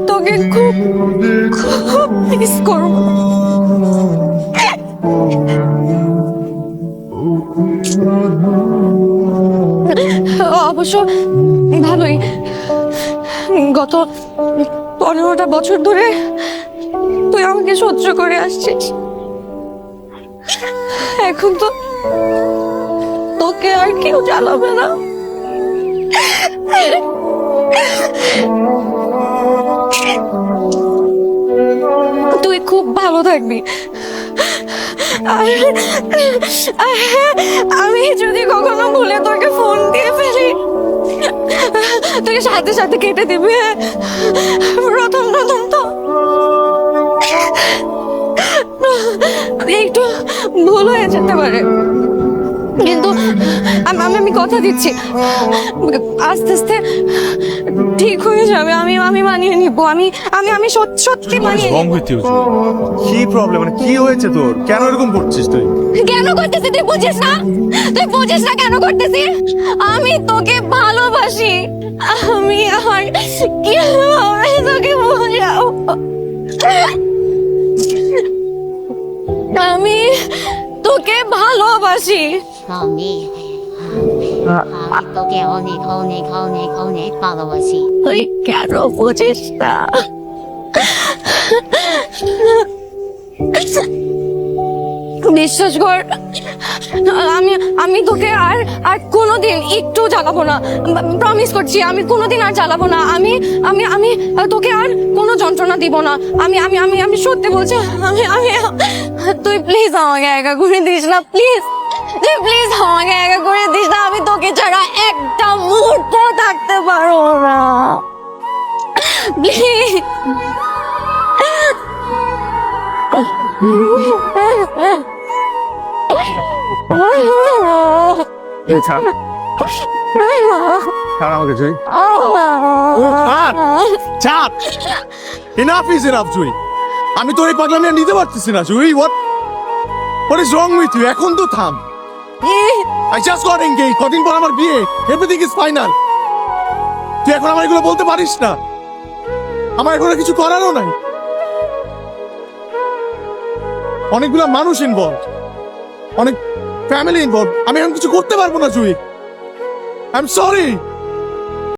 তোকে খুব খুব মিস করব। অবশ্য ভালোই, গত 15টা বছর ধরে তুই আমাকে সহ্য করে আসছিস, এখন তো তোকে আর কেউ জ্বালাবে না। তুই খুব ভালো থাকবি। আমি যদি কখনো ভুলে তোকে ফোন দিয়ে ফেলি, তোকে সাথে সাথে কেটে দিবে। প্রথম প্রথম তো একটু ভুল হয়ে যেতে পারে, কিন্তু আমি কথা দিচ্ছি আস্তে আস্তে ঠিক হয়ে যাবে। আমি মানিয়ে নিব। আমি সত্যি মানিয়ে নিব। কি প্রবলেম, মানে কি হয়েছে তোর? কেন এরকম করছিস তুই? কেন করতেছিস তুই বুঝিস না? তুই বুঝিস না কেন করতেছিস? আমি তোকে ভালোবাসি। আমি আর কিভাবে তোকে বোঝাবো? আমি তোকে ভালোবাসি। আমি তোকে অনেক অনেক অনেক অনেক ভালোবাসি। তুই কেন বুঝিস না? বিশ্বাস কর, আমি তোকে আর কোনোদিন একটু জ্বালাবো না। প্রমিস করছি, আমি কোনোদিন আর জ্বালাবো না। আমি আমি আমি তোকে আর কোনো যন্ত্রণা দিব না। আমি আমি আমি আমি সত্যি বলছি। আমি আমি তুই প্লিজ আমাকে একা করে দিস না, প্লিজ। তুই প্লিজ আমাকে একা করে দিস না। আমি তোকে ছাড়া একটা মুহূর্ত থাকতে পারবো না, প্লিজ। ছাড় আমাকে জুই। ছাড়। Enough is enough, জুই। আমি তোর এই পাগলামি আর নিতে পারতেছি না, জুই। What is wrong with you? এখন তো থাম। I just got engaged. কদিন পর আমার বিয়ে। Everything is final. তুই এখন আমার এগুলো বলতে পারিস না। আমার এখন আর কিছু করারও নাই। অনেকগুলো মানুষ ইনভলভ, অনেক ফ্যামিলি ইনভলভ। আমি এখন কিছু করতে পারবো না, জুই। I'm sorry.